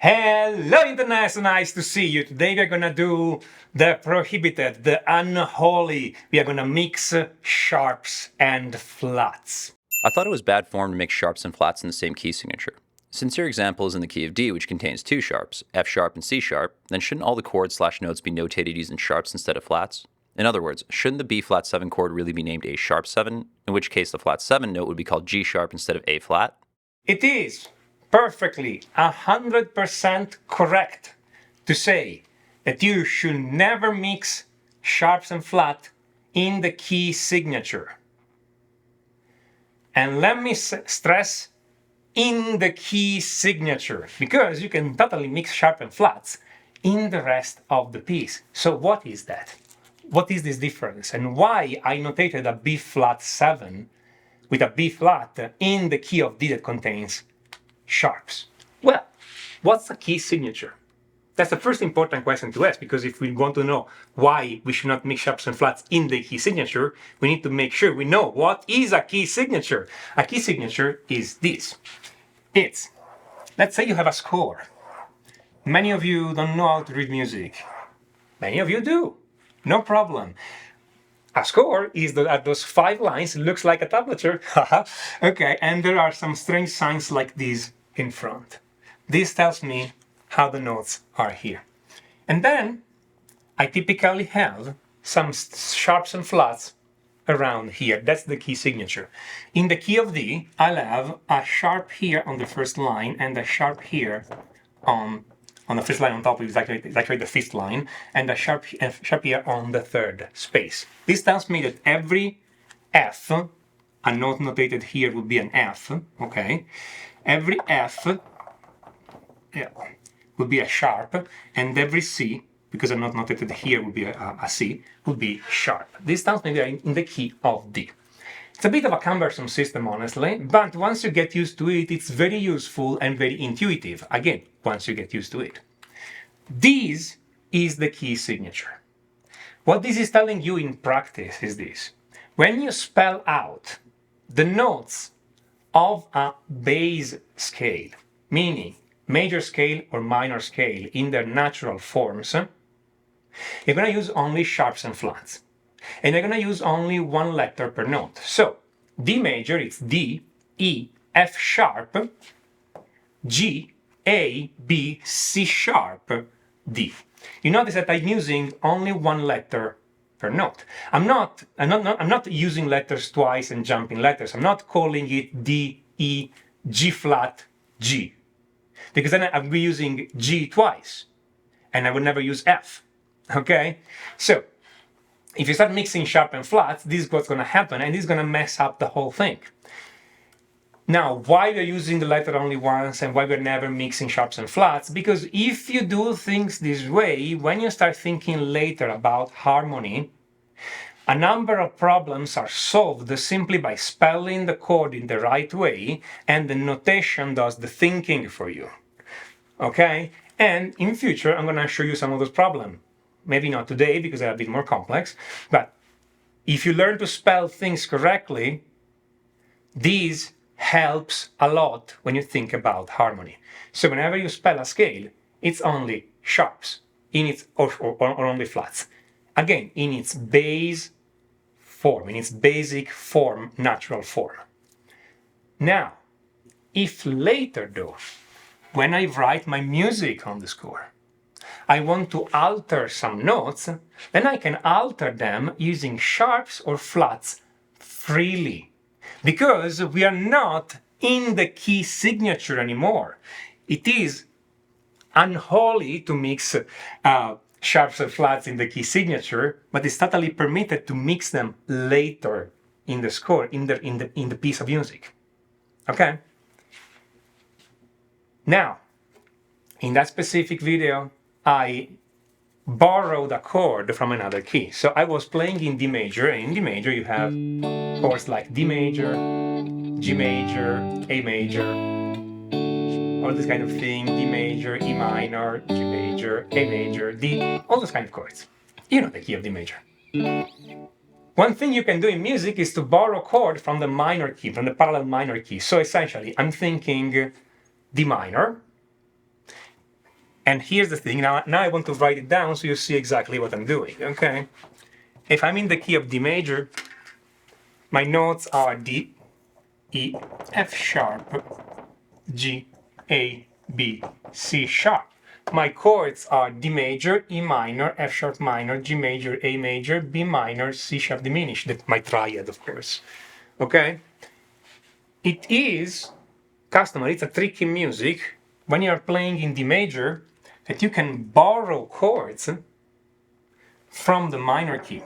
Hello Internet, nice to see you. Today we're gonna do the prohibited, the unholy. We are gonna mix sharps and flats. I thought it was bad form to mix sharps and flats in the same key signature. Since your example is in the key of D, which contains two sharps, F sharp and C sharp, then shouldn't all the chords/notes be notated using sharps instead of flats? In other words, shouldn't the B flat 7 chord really be named A sharp 7, in which case the flat 7 note would be called G sharp instead of A flat? It is perfectly 100% correct to say that you should never mix sharps and flat in the key signature. And let me stress in the key signature, because you can totally mix sharp and flats in the rest of the piece. So what is that? What is this difference? And why I notated a B flat 7 with a B flat in the key of D that contains sharps? Well, what's a key signature? That's the first important question to ask, because if we want to know why we should not mix sharps and flats in the key signature, we need to make sure we know what is a key signature. A key signature is this. It's, let's say you have a score. Many of you don't know how to read music. Many of you do. No problem. A score is those 5 lines, looks like a tablature. Okay, and there are some strange signs like this in front. This tells me how the notes are here. And then I typically have some sharps and flats around here. That's the key signature. In the key of D, I'll have a sharp here on the first line and a sharp here on the first line on top is actually the fifth line, and a sharp here on the third space. This tells me that every F, a note notated here would be an F, okay? Every F would be a sharp, and every C, because a note notated here would be a C, would be sharp. This tells me we are in the key of D. It's a bit of a cumbersome system, honestly, but once you get used to it, it's very useful and very intuitive. Again, once you get used to it. This is the key signature. What this is telling you in practice is this. When you spell out the notes of a bass scale, meaning major scale or minor scale in their natural forms, you're going to use only sharps and flats. And you're going to use only one letter per note. So, D major, it's D, E, F sharp, G, A, B, C sharp, D. You notice that I'm using only one letter per note. I'm not using letters twice and jumping letters. I'm not calling it D, E, G flat, G. Because then I'll be using G twice. And I would never use F. Okay? So, if you start mixing sharp and flats, this is what's going to happen, and this is going to mess up the whole thing. Now, why we're using the letter only once and why we're never mixing sharps and flats? Because if you do things this way, when you start thinking later about harmony, a number of problems are solved simply by spelling the chord in the right way, and the notation does the thinking for you. Okay? And in future, I'm going to show you some of those problems. Maybe not today because they're a bit more complex, but if you learn to spell things correctly, this helps a lot when you think about harmony. So whenever you spell a scale, it's only sharps in its or only flats. Again, in its base form, in its basic form, natural form. Now, if later though, when I write my music on the score, I want to alter some notes, then I can alter them using sharps or flats freely. Because we are not in the key signature anymore. It is unholy to mix sharps and flats in the key signature, but it's totally permitted to mix them later in the score, in the piece of music. Okay? Now, in that specific video, I borrowed a chord from another key. So I was playing in D major, and in D major you have chords like D major, G major, A major, all this kind of thing, D major, E minor, G major, A major, D, all those kind of chords. You know the key of D major. One thing you can do in music is to borrow chord from the minor key, from the parallel minor key. So essentially, I'm thinking D minor, And here's the thing, now I want to write it down so you see exactly what I'm doing, okay? If I'm in the key of D major, my notes are D, E, F sharp, G, A, B, C sharp. My chords are D major, E minor, F sharp minor, G major, A major, B minor, C sharp diminished, my triad, of course, okay? It is customary, it's a tricky music, when you're playing in D major, that you can borrow chords from the minor key.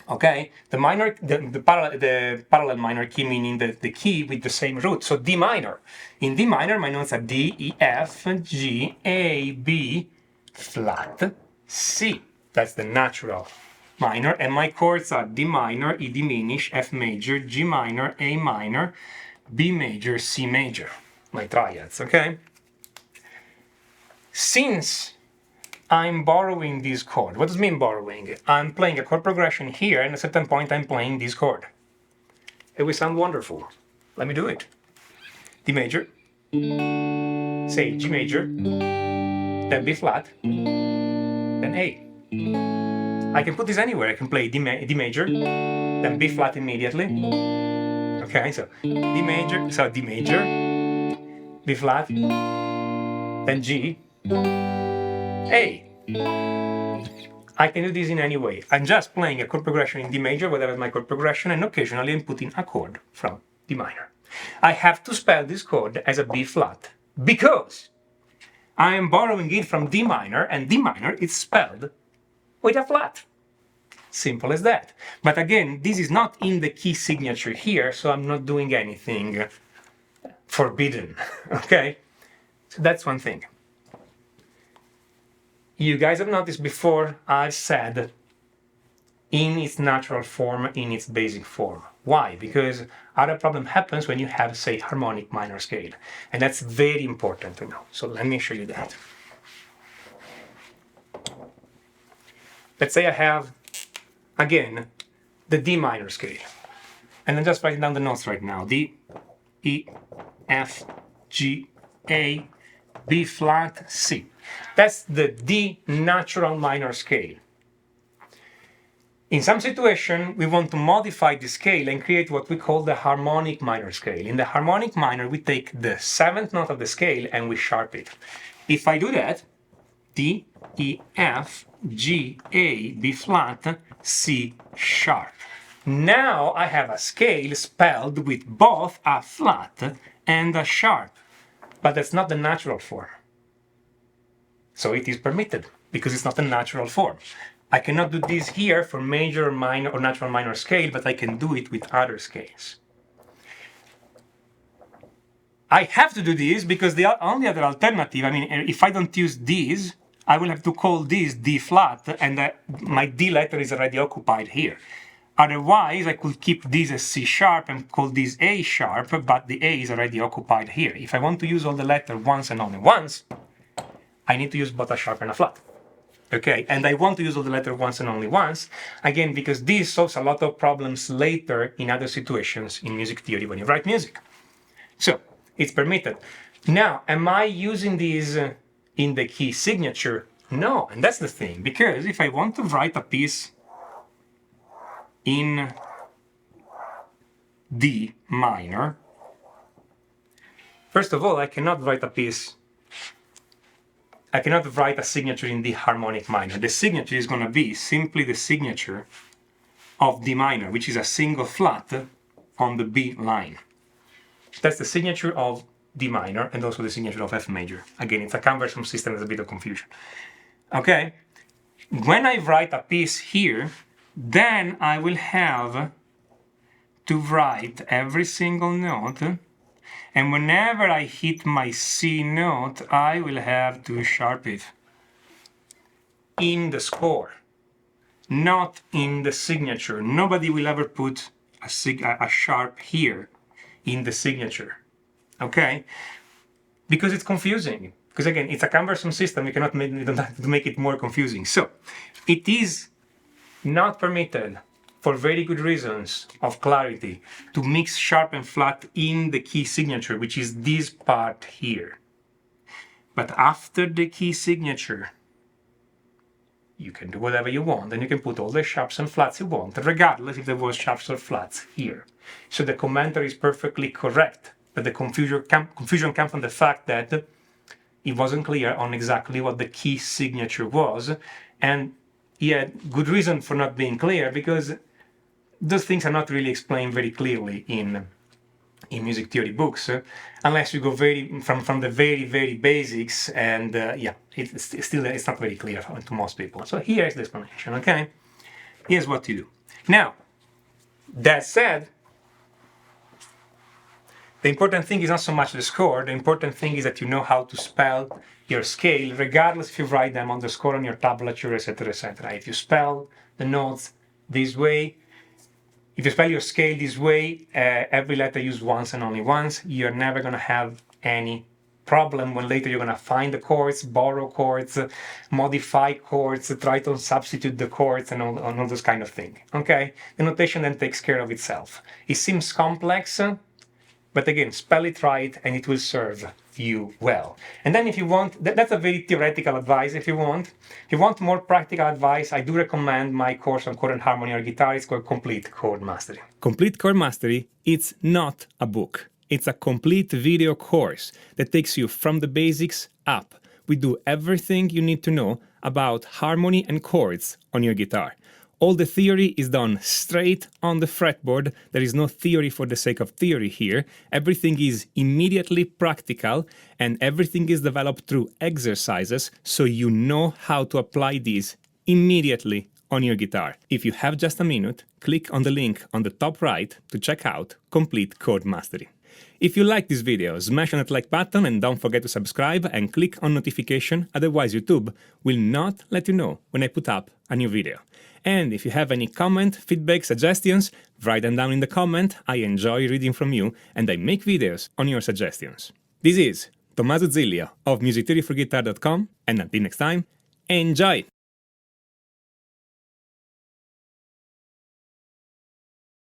Okay, the parallel minor key, meaning the key with the same root. So D minor. In D minor, my notes are D, E, F, G, A, B, flat, C. That's the natural minor. And my chords are D minor, E diminished, F major, G minor, A minor, B major, C major. My triads, okay? Since I'm borrowing this chord. What does it mean borrowing? I'm playing a chord progression here, and at a certain point I'm playing this chord. It will sound wonderful. Let me do it. D major, say G major, then B flat, then A. I can put this anywhere. I can play D major, then B flat immediately. Okay, so D major, B flat, then G, A. I can do this in any way. I'm just playing a chord progression in D major, whatever is my chord progression, and occasionally I'm putting a chord from D minor. I have to spell this chord as a B flat because I am borrowing it from D minor, and D minor is spelled with a flat. Simple as that. But again, this is not in the key signature here, so I'm not doing anything forbidden, okay? So that's one thing. You guys have noticed before I've said in its natural form, in its basic form. Why? Because other problem happens when you have, say, harmonic minor scale. And that's very important to know. So let me show you that. Let's say I have, again, the D minor scale. And I'm just writing down the notes right now. D, E, F, G, A, B flat, C. That's the D natural minor scale. In some situation, we want to modify the scale and create what we call the harmonic minor scale. In the harmonic minor, we take the 7th note of the scale and we sharp it. If I do that, D, E, F, G, A, B flat, C sharp. Now I have a scale spelled with both a flat and a sharp, but that's not the natural form. So it is permitted because it's not a natural form. I cannot do this here for major, minor, or natural minor scale, but I can do it with other scales. I have to do this because the only other alternative, I mean, if I don't use these, I will have to call this D flat, and my D letter is already occupied here. Otherwise, I could keep this as C sharp and call this A sharp, but the A is already occupied here. If I want to use all the letters once and only once, I need to use both a sharp and a flat. Okay, and I want to use all the letters once and only once, again, because this solves a lot of problems later in other situations in music theory when you write music. So, it's permitted. Now, am I using these in the key signature? No, and that's the thing, because if I want to write a piece in D minor, first of all, I cannot write a signature in D harmonic minor. The signature is going to be simply the signature of D minor, which is a single flat on the B line. That's the signature of D minor and also the signature of F major. Again, it's a conversion system, there's a bit of confusion. Okay? When I write a piece here, then I will have to write every single note, and whenever I hit my C note, I will have to sharp it in the score, not in the signature. Nobody will ever put a sharp here in the signature, okay? Because it's confusing. Because again, it's a cumbersome system. We don't have to make it more confusing. So it is not permitted, for very good reasons of clarity, to mix sharp and flat in the key signature, which is this part here. But after the key signature, you can do whatever you want, and you can put all the sharps and flats you want, regardless if there was sharps or flats here. So the commentary is perfectly correct, but the confusion comes from the fact that it wasn't clear on exactly what the key signature was, and he had good reason for not being clear, because those things are not really explained very clearly in music theory books, unless you go from the very basics, and yeah, it's not very clear to most people. So here's the explanation. Okay, here's what to do. Now, that said, the important thing is not so much the score. The important thing is that you know how to spell your scale, regardless if you write them on the score on your tablature, etc., etc. If you spell the notes this way, if you spell your scale this way, every letter used once and only once, you're never going to have any problem when later you're going to find the chords, borrow chords, modify chords, try to substitute the chords, and all those kind of things. Okay? The notation then takes care of itself. It seems complex, but again, spell it right and it will serve you well. And then if you want, that's a very theoretical advice if you want. If you want more practical advice, I do recommend my course on chord and harmony on guitar. It's called Complete Chord Mastery. Complete Chord Mastery, it's not a book. It's a complete video course that takes you from the basics up. We do everything you need to know about harmony and chords on your guitar. All the theory is done straight on the fretboard. There is no theory for the sake of theory here. Everything is immediately practical, and everything is developed through exercises, so you know how to apply these immediately on your guitar. If you have just a minute, click on the link on the top right to check out Complete Chord Mastery. If you like this video, smash on that like button and don't forget to subscribe and click on notification, otherwise YouTube will not let you know when I put up a new video. And if you have any comment, feedback, suggestions, write them down in the comment. I enjoy reading from you, and I make videos on your suggestions. This is Tommaso Zillia of musictheoryforguitar.com, and until next time, enjoy!